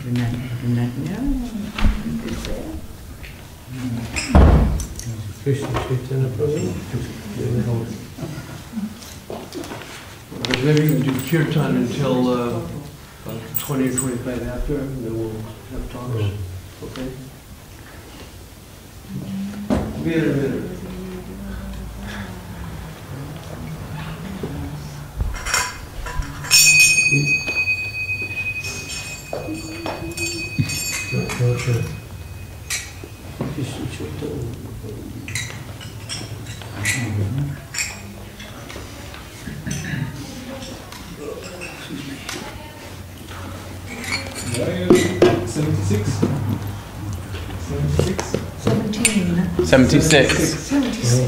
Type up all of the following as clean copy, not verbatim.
Krishna Chaitanya Prabhu. Maybe we can do kirtan until 20 or 25 after, and then we'll have talks. Okay? Minute. Krishna Chaitanya Prabhu. 76? 76. 76.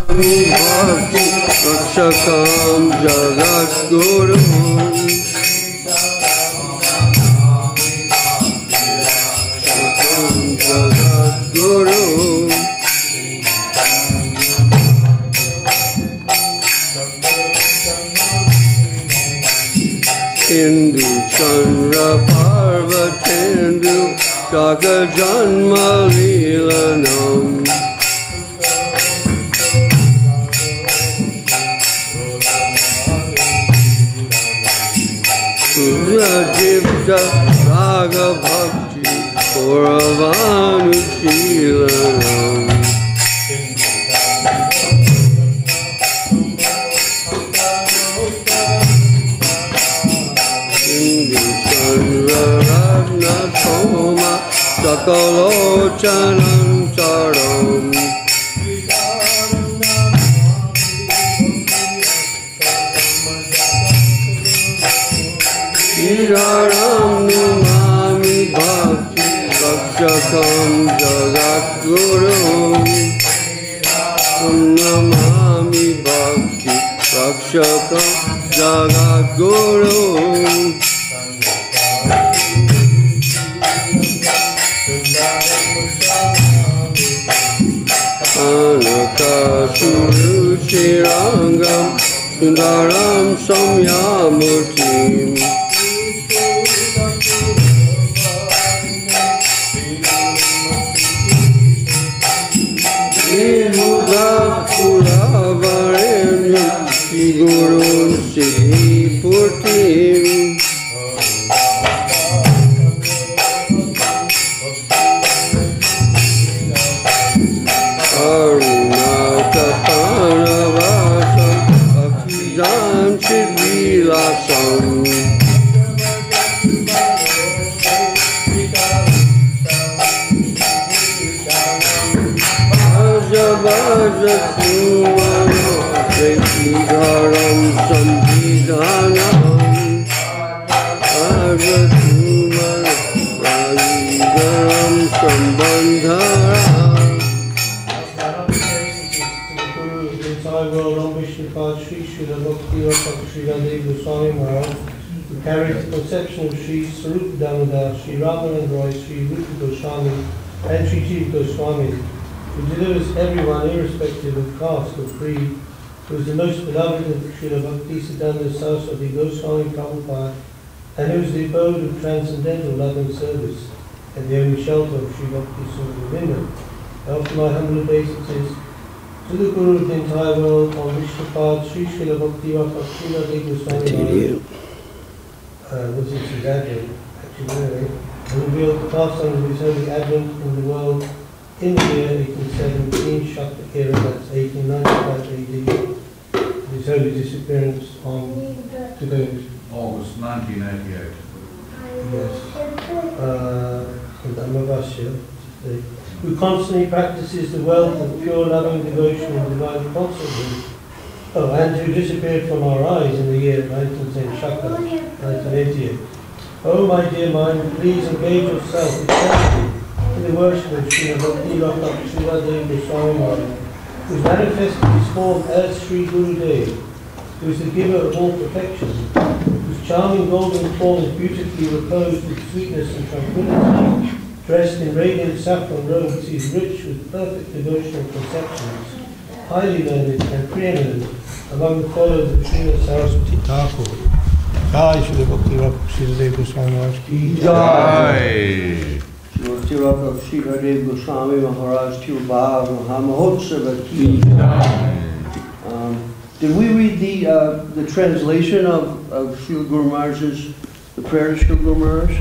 Bhakti Rakshakam Jagat Guru Jagat Guru Hindu Chandra Parvatendu Kaka Janma Leelanam Jivta Raga Bhakti Kauravanu Shilanam Hindu Chandra Ragna Soma Sakalochanam Charam Sridharam Numami Bhakti Rakshakam Jagat Guru Namami Bhakti Rakshakam Jagat Guru Anakasuru Shirangam Sundaram Samyamurtim Puravarenyam Gurun Sripurtim Arunakatanavasam Bhaktidan Chidvilasam Bhajavajatuvano Sridharam Sambhidhanam Bhajatuvano Rajidaram Sambandharam Sripad Sri Srila Bhakti Srila Dev-Goswami Maharaj, who carried the conception of Sri Sarup Damodar, Sri Ramanand Roy, Sri Rupa Goswami, and Sri Jiv Goswami, who delivers everyone, irrespective of caste or creed, who is the most beloved of Srila Bhakti Siddhanta Saraswati Goswami Prabhupada, and who is the abode of transcendental love and service, and the only shelter of Sri Bhakti Srila. After my humble obeisances to the Guru of the entire world, on Vishnupad, Sri Srila Bhakti Srila Dev-Goswami was his advent, actually, and revealed the pastime of his holy advent in the world in the year 1817, Shakta era, that's 1895 AD, his holy disappearance on today. August 1988. Yes. And Amavasya, who constantly practices the wealth of pure loving devotion and divine constancy, and who disappeared from our eyes in the year 1910 Shaka, 1988. Oh my dear mind, please engage yourself intensely in the worship of Srila Bhakti Raksak Srila Dev-Goswami Maharaj, who is manifested his form as Sri Guru Dev, who is the giver of all perfection, whose charming golden form is beautifully reposed with sweetness and tranquility, dressed in radiant saffron robes, he is rich with perfect devotional conceptions, highly learned and preeminent among the followers of Srila Saraswati Thakur. Jai Srila Bhakti Raksak Srila Dev-Goswami Maharaj ki Jai Srila Srila Dev-Goswami Maharaj Tilbhav Mahamahotsava ki Jai. Did we read the translation of Srila Guru Maharaj's, the prayer to Srila Guru Maharaj?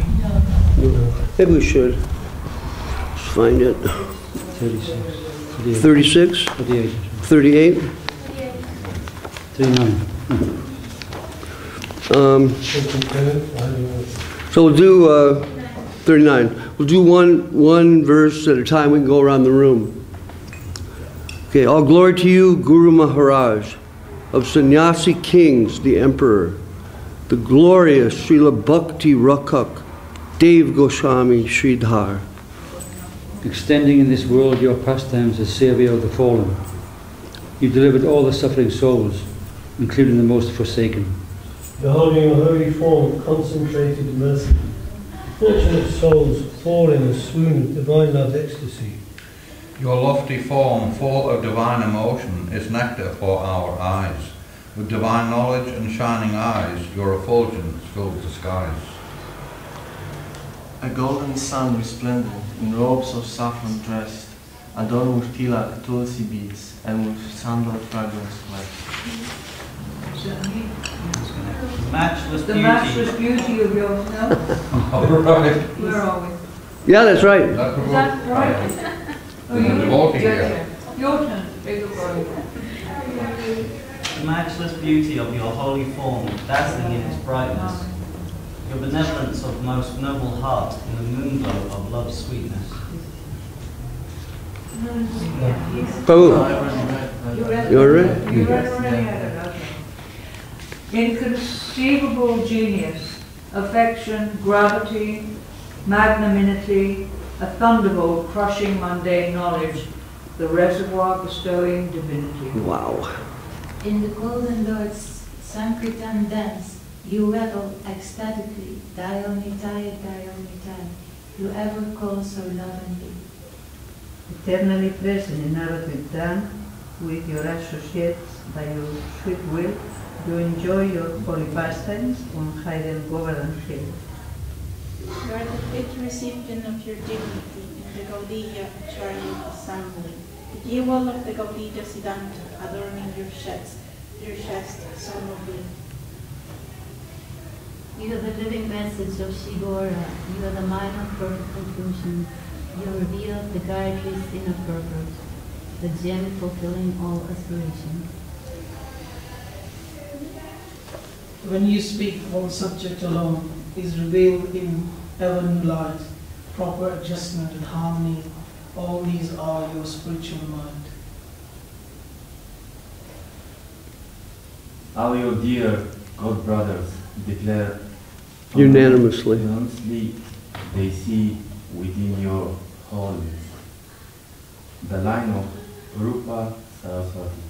No. Maybe we should. Let's find it. 36? 38. 38? 39. So we'll do 39. We'll do one verse at a time. We can go around the room. Okay, all glory to you, Guru Maharaj, of Sannyasi kings, the emperor, the glorious Srila Bhakti Raksak, Dev-Goswami Sridhar. Extending in this world your pastimes as savior of the fallen. You delivered all the suffering souls, including the most forsaken. Beholding a holy form of concentrated mercy, fortunate souls fall in a swoon of divine love ecstasy. Your lofty form, full of divine emotion, is nectar for our eyes. With divine knowledge and shining eyes, your effulgence fills the skies. A golden sun resplendent, in robes of saffron dressed, adorned with tilak, tulsi beads, and with sandal fragrance blessed. Matchless The beauty. matchless beauty of your no? All right. Where are we? Yeah, that's right. Is that right? Walking Your here. turn. Your turn. Beg your pardon. The matchless beauty of your holy form, dazzling in its brightness. Your benevolence of most noble heart in the moonglow of love's sweetness. Prabhu, you all right? You read already? Okay. Inconceivable genius, affection, gravity, magnanimity, a thunderbolt crushing mundane knowledge, the reservoir bestowing divinity. Wow. In the golden Lord's Sankirtan dance, you revel ecstatically, Dayomitaye, Dayomitaye, you ever call so lovingly. Eternally present in Narottam, with your associates by your sweet will, you enjoy your holy pastimes on hidden Govardhan Hill. You are the fit recipient of your dignity in the Gaudiya Acharya assembly. The jewel of the Gaudiya Siddhanta adorning your chest so nobly. You are the living message of Shigora, you are the mind of perfect conclusion, you reveal the Gayatri's inner purpose, the gem fulfilling all aspirations. When you speak, one subject alone is revealed in ever new light, proper adjustment and harmony. All these are your spiritual mind. All your dear God brothers declare Unanimously. They see within your holiness the line of Rupa Saraswati.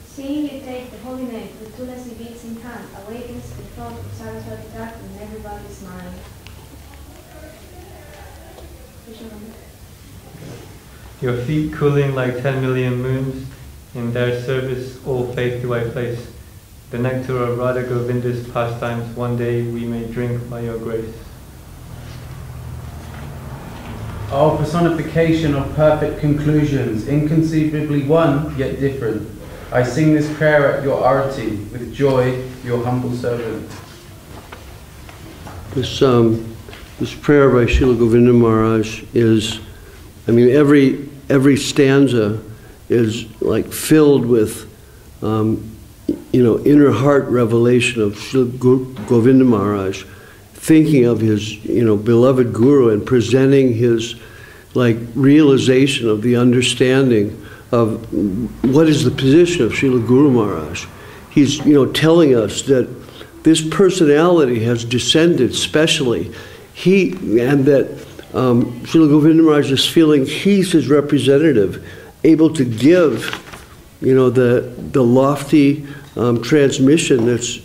Seeing you take the holy name with tulasi beads in hand awakens the thought of Saraswati Thakur in everybody's mind. Your feet cooling like 10 million moons, in their service all faith do I place. The nectar of Radha Govinda's pastimes, one day we may drink by your grace. O personification of perfect conclusions, inconceivably one, yet different, I sing this prayer at your arati, with joy, your humble servant. This prayer by Srila Govinda Maharaj is, I mean, every stanza is like filled with, inner heart revelation of Srila Govinda Maharaj, thinking of his, beloved Guru and presenting his, realization of the understanding of what is the position of Srila Guru Maharaj. He's, telling us that this personality has descended specially. And that Srila Govinda Maharaj is feeling he's his representative, able to give, the lofty transmission that's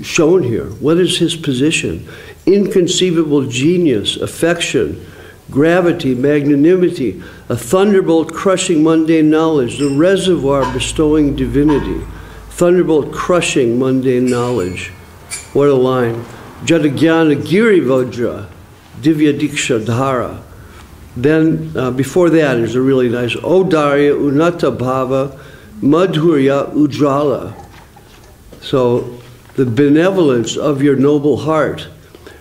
shown here. What is his position? Inconceivable genius, affection, gravity, magnanimity, a thunderbolt crushing mundane knowledge, the reservoir bestowing divinity. Thunderbolt crushing mundane knowledge. What a line. Jadagyana Giri Vajra, Divya Diksha Dhara. Then before that is a really nice Odarya Unata Bhava Madhurya Ujjala. So the benevolence of your noble heart,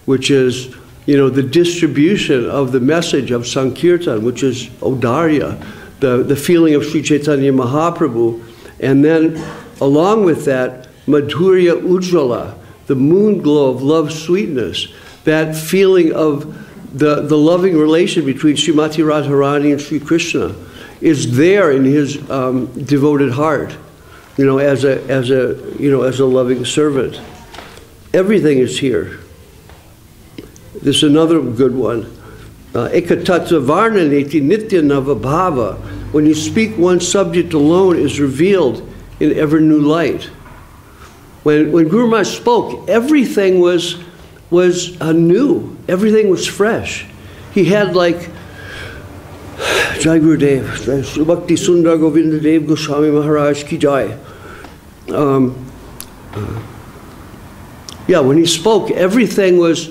which is, the distribution of the message of Sankirtan, which is Odarya, the feeling of Sri Chaitanya Mahaprabhu, and then along with that, Madhurya Ujjala, the moon glow of love sweetness, that feeling of the loving relation between Srimati Radharani and Sri Krishna is there in his devoted heart, as a loving servant. Everything is here. This is another good one. Ekatattva varnaneti nitya nava bhava when you speak, one subject alone is revealed in ever new light. When Guru Maharaj spoke, everything was new. Everything was fresh. He had like, Jai Gurudev, Bhakti Sundar Govinda Dev-Goswami Maharaj ki Jai. Yeah, when he spoke, everything was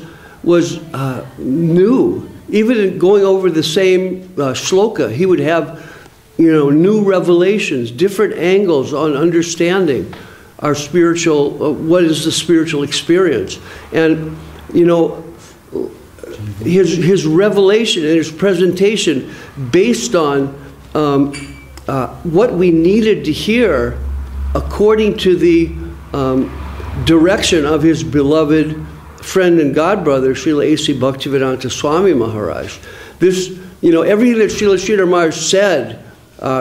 new. Even in going over the same shloka, he would have, new revelations, different angles on understanding our spiritual, what is the spiritual experience. And, his revelation and his presentation based on what we needed to hear according to the direction of his beloved friend and godbrother, Srila A.C. Bhaktivedanta Swami Maharaj. This, everything that Srila Sridhar Maharaj said,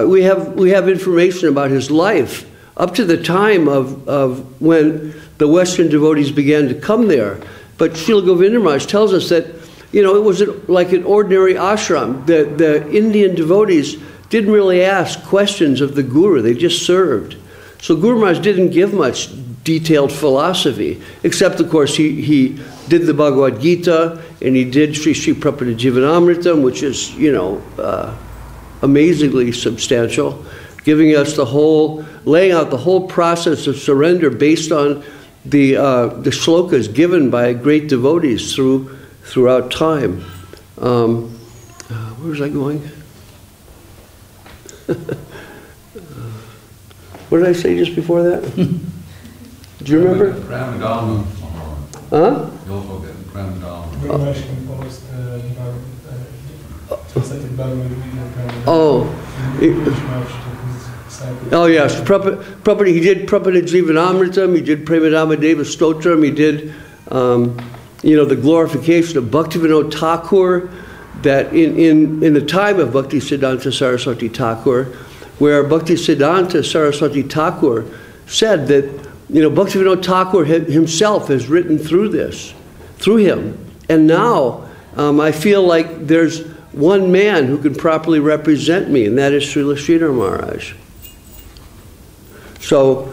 we have information about his life up to the time of when the Western devotees began to come there. But Srila Govinda Maharaj tells us that, it was like an ordinary ashram. The Indian devotees didn't really ask questions of the Guru. They just served. So Guru Maharaj didn't give much detailed philosophy, except, of course, he did the Bhagavad Gita, and he did Sri Prabhupada Jivanamritam, which is, amazingly substantial, giving us laying out the whole process of surrender based on the shlokas given by great devotees throughout time. Where was I going? What did I say just before that? Do you remember? Huh? You also get Oh yes, Prabhupada, he did Prabhupada Jivanamritam, he did Premadama Deva Stotram, he did the glorification of Bhaktivinoda Thakur, that in the time of Bhakti Siddhanta Saraswati Thakur, where Bhakti Siddhanta Saraswati Thakur said that Bhaktivinoda Thakur himself has written through him. And now I feel like there's one man who can properly represent me, and that is Srila Sridhar Maharaj. So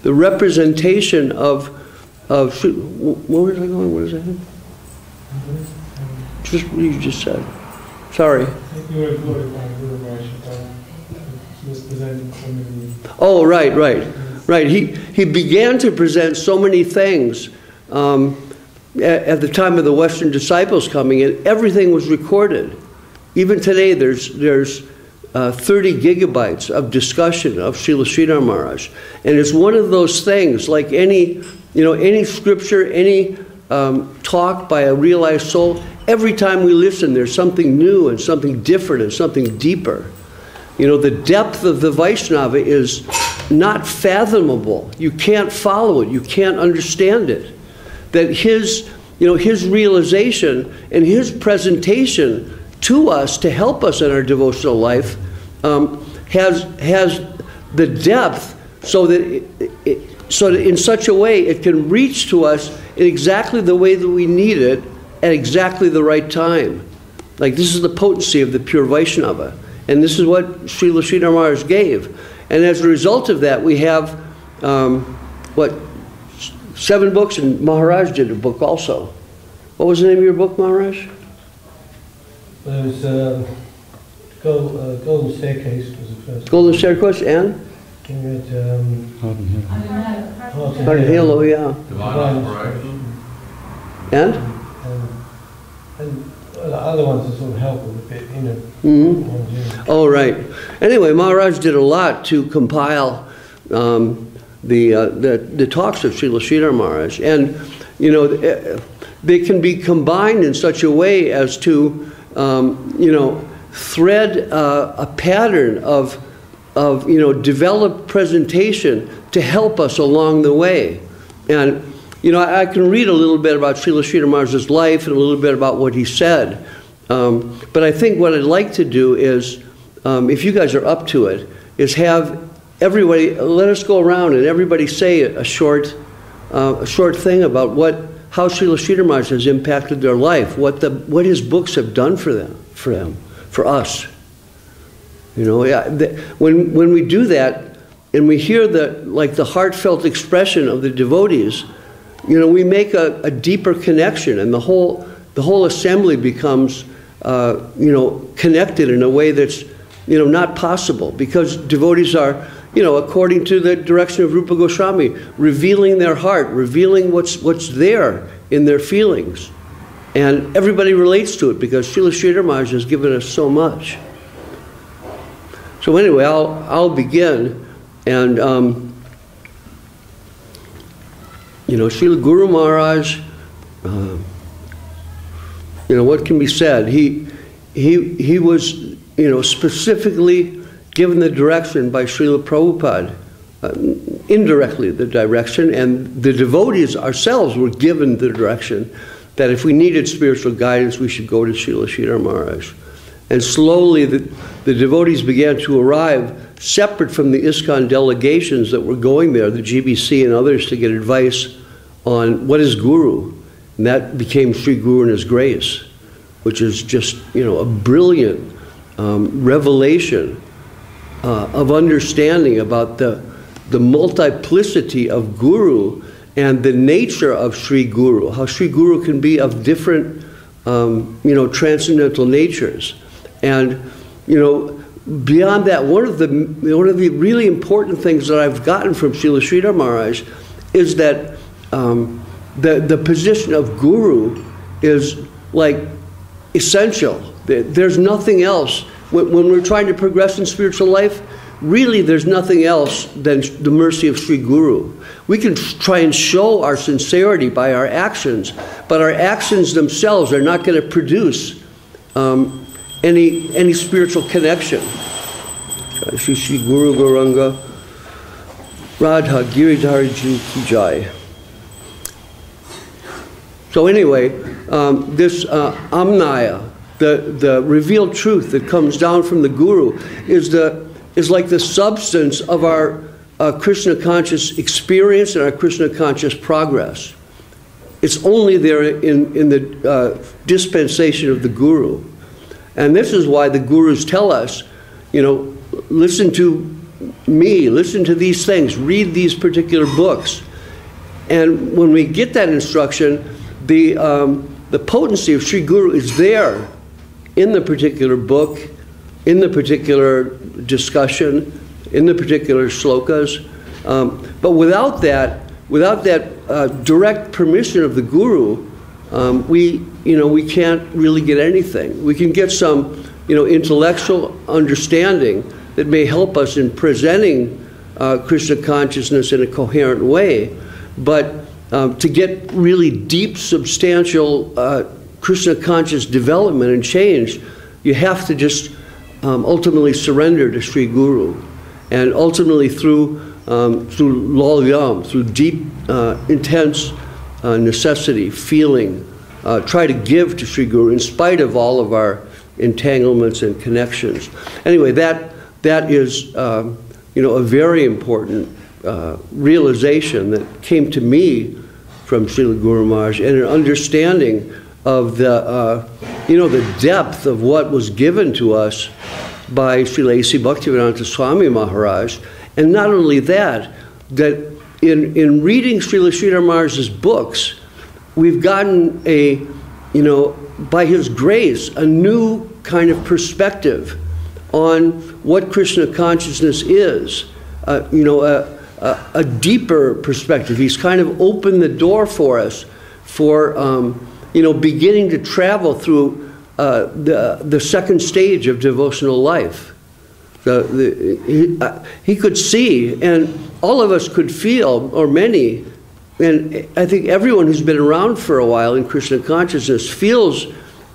the representation of where was I going? What is that? Just what you just said. Sorry. Oh, right. He began to present so many things at the time of the Western disciples coming in. Everything was recorded. Even today, there's 30 gigabytes of discussion of Srila Sridhar Maharaj, and it's one of those things like any scripture, any talk by a realized soul. Every time we listen, there's something new and something different and something deeper. The depth of the Vaishnava is not fathomable. You can't follow it. You can't understand it. That his realization and his presentation to us to help us in our devotional life has the depth so that in such a way it can reach to us in exactly the way that we need it at exactly the right time. Like, this is the potency of the pure Vaishnava. And this is what Srila Sridhar Maharaj gave. And as a result of that, we have, 7 books, and Maharaj did a book also. What was the name of your book, Maharaj? It was Golden Staircase was the first. Golden Staircase, and? Heart and Halo, yeah. Divine Inspiration. And other ones that sort of help with a bit, Mm-hmm. Oh, right. Anyway, Maharaj did a lot to compile the talks of Srila Sridhar Maharaj, and they can be combined in such a way as to thread a pattern of developed presentation to help us along the way. And I can read a little bit about Srila Sridhar Maharaj's life and a little bit about what he said. But I think what I'd like to do is, if you guys are up to it, is have everybody, let us go around and everybody say a short thing about how Srila Sridhar Maharaj has impacted their life, what his books have done for them, for us. You know, when we do that, and we hear the heartfelt expression of the devotees, you know, we make a deeper connection, and the whole assembly becomes, you know, connected in a way that's, you know, not possible, because devotees are, you know, according to the direction of Rupa Goswami, revealing their heart, revealing what's there in their feelings. And everybody relates to it because Srila Sridhar Maharaj has given us so much. So anyway, I'll begin. And, you know, Srila Guru Maharaj, you know, what can be said? He was, you know, specifically given the direction by Srila Prabhupada, indirectly the direction, and the devotees ourselves were given the direction that if we needed spiritual guidance, we should go to Srila Sridhar Maharaj. And slowly the devotees began to arrive, separate from the ISKCON delegations that were going there, the GBC and others, to get advice on what is Guru. And that became Sri Guru and His Grace, which is just, you know, a brilliant revelation of understanding about the multiplicity of Guru and the nature of Sri Guru, how Sri Guru can be of different, you know, transcendental natures. And, you know, beyond that, one of the really important things that I've gotten from Srila Sridhar Maharaj is that the position of Guru is like essential. There's nothing else. When we're trying to progress in spiritual life, really there's nothing else than the mercy of Sri Guru. We can try and show our sincerity by our actions, but our actions themselves are not going to produce any spiritual connection. Shri Shri Guru Gauranga Radha Giridhari Ji Ki Jai. So anyway, this Amnaya, the revealed truth that comes down from the Guru, is like the substance of our Krishna conscious experience and our Krishna conscious progress. It's only there in the dispensation of the Guru. And this is why the Gurus tell us, you know, listen to me, listen to these things, read these particular books. And when we get that instruction, the potency of Sri Guru is there in the particular book, in the particular discussion, in the particular shlokas. But without that direct permission of the Guru, we can't really get anything. We can get some, you know, intellectual understanding that may help us in presenting Krishna consciousness in a coherent way, but to get really deep, substantial Krishna conscious development and change, you have to just ultimately surrender to Sri Guru, and ultimately through lolyam, through deep, intense necessity, feeling, try to give to Sri Guru in spite of all of our entanglements and connections. Anyway, that is you know, a very important realization that came to me from Srila Guru Maharaj, and an understanding of the you know, the depth of what was given to us by Srila A.C. Bhaktivedanta Swami Maharaj. And not only that, that in reading Srila Sridhar Maharaj's books, we've gotten you know, by his grace, a new kind of perspective on what Krishna consciousness is. You know, a deeper perspective. He's kind of opened the door for us for you know, beginning to travel through the second stage of devotional life. He could see, and all of us could feel, or many, and I think everyone who's been around for a while in Krishna consciousness feels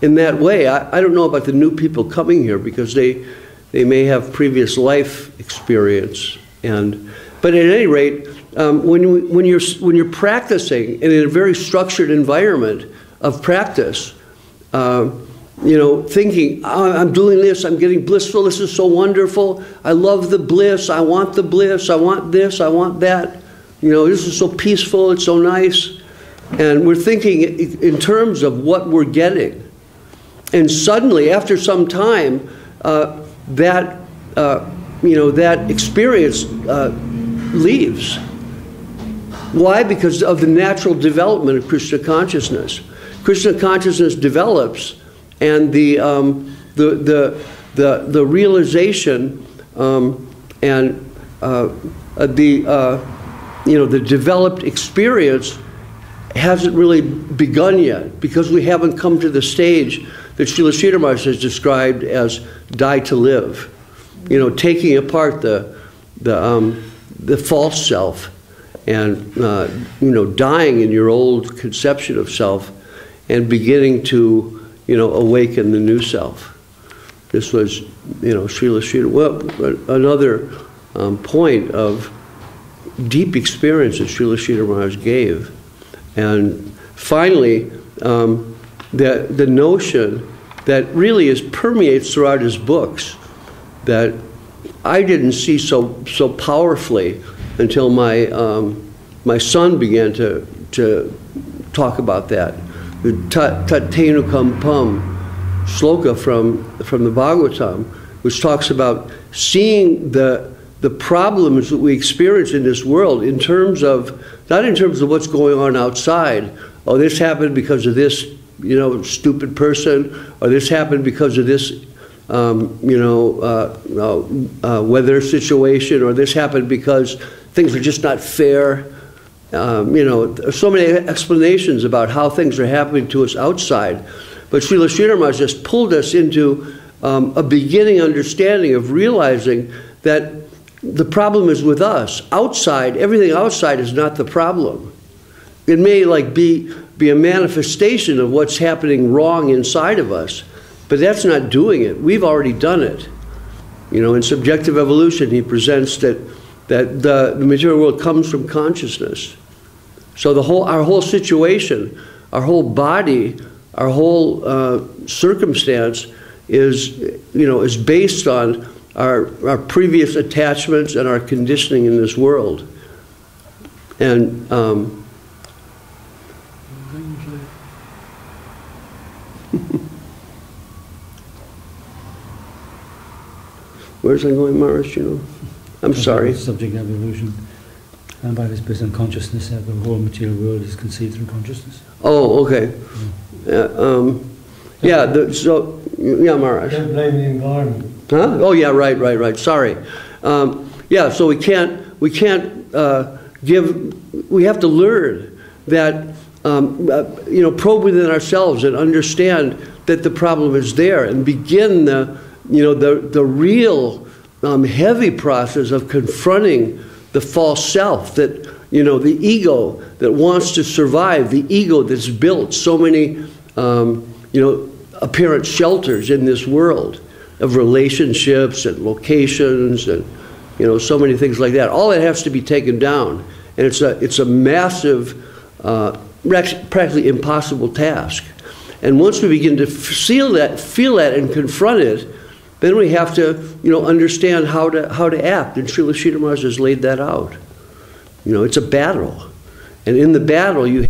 in that way. I don't know about the new people coming here, because they may have previous life experience, but at any rate, when you're practicing in a very structured environment of practice, you know, thinking, oh, I'm doing this, I'm getting blissful, this is so wonderful, I love the bliss, I want the bliss, I want this, I want that, you know, this is so peaceful, it's so nice. And we're thinking in terms of what we're getting. And suddenly, after some time, that experience leaves. Why? Because of the natural development of Krishna consciousness. Krishna consciousness develops, and the realization and the developed experience hasn't really begun yet, because we haven't come to the stage that Srila Sridhar Maharaj has described as die to live. Taking apart the false self and dying in your old conception of self and beginning to awaken the new self. This was Srila Sridhar. Well, another point of deep experience that Srila Sridhar Maharaj gave. And finally, the notion that really permeates throughout his books, that I didn't see so powerfully until my son began to talk about that. The Tattenu Kampam shloka from the Bhagavatam, which talks about seeing the problems that we experience in this world in terms of, not in terms of what's going on outside. Oh, this happened because of this, stupid person, or this happened because of this, weather situation, or this happened because things are just not fair. There's so many explanations about how things are happening to us outside. But Srila Sridhar Maharaj just pulled us into a beginning understanding of realizing that the problem is with us. Outside, everything outside is not the problem. It may be a manifestation of what's happening wrong inside of us, but that's not doing it. We've already done it. In Subjective Evolution, he presents that the material world comes from consciousness. So our whole situation, our whole body, our whole circumstance is based on our previous attachments and our conditioning in this world. And where's I going, Maharaj? I'm sorry. Subject evolution. And by this based on consciousness, the whole material world is conceived through consciousness. Oh, okay. Maharaj. Don't blame the environment. Huh? Oh, yeah, right. Sorry. So we can't we have to learn that, probe within ourselves and understand that the problem is there, and begin the real heavy process of confronting the false self, that, the ego that wants to survive, the ego that's built so many, apparent shelters in this world of relationships and locations and, so many things like that. All that has to be taken down. And it's a massive, practically impossible task. And once we begin to feel that and confront it, then we have to, understand how to act. And Srila Sridhar Maharaj has laid that out. It's a battle. And in the battle, you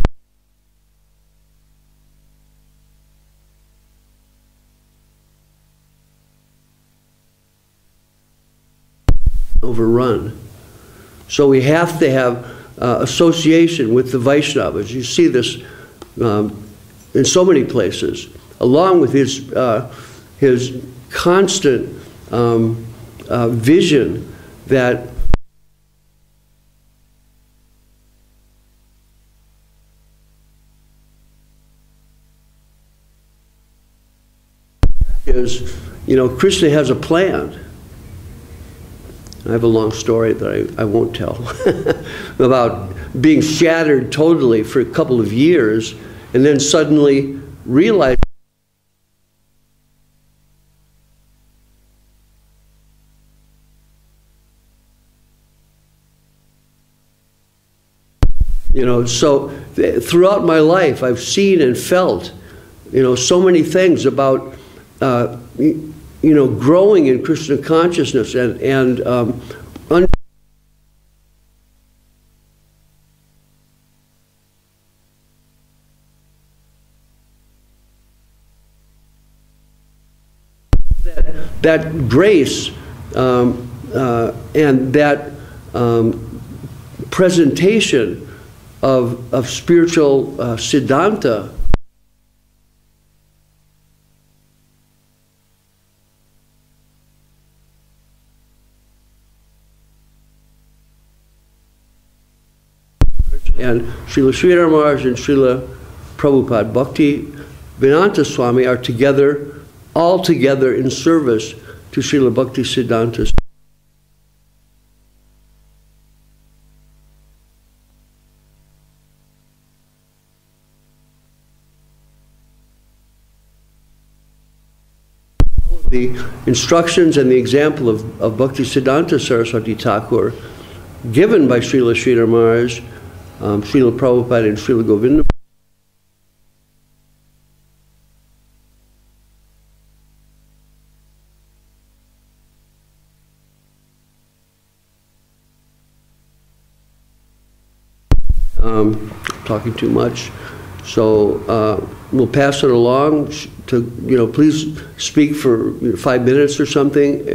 overrun. So we have to have association with the Vaishnavas. You see this in so many places, along with his constant vision that is, Krishna has a plan. I have a long story that I won't tell about being shattered totally for a couple of years and then suddenly realize so throughout my life I've seen and felt so many things about growing in Krishna consciousness and that grace and that presentation of spiritual Siddhanta and Srila Sridhar Maharaj and Srila Prabhupada Bhakti Vedanta Swami are together, all together in service to Srila Bhakti Siddhanta. The instructions and the example of Bhakti Siddhanta Saraswati Thakur given by Srila Sridhar Maharaj, Srila Prabhupada and Srila Govinda. Talking too much, so we'll pass it along to, please speak for 5 minutes or something.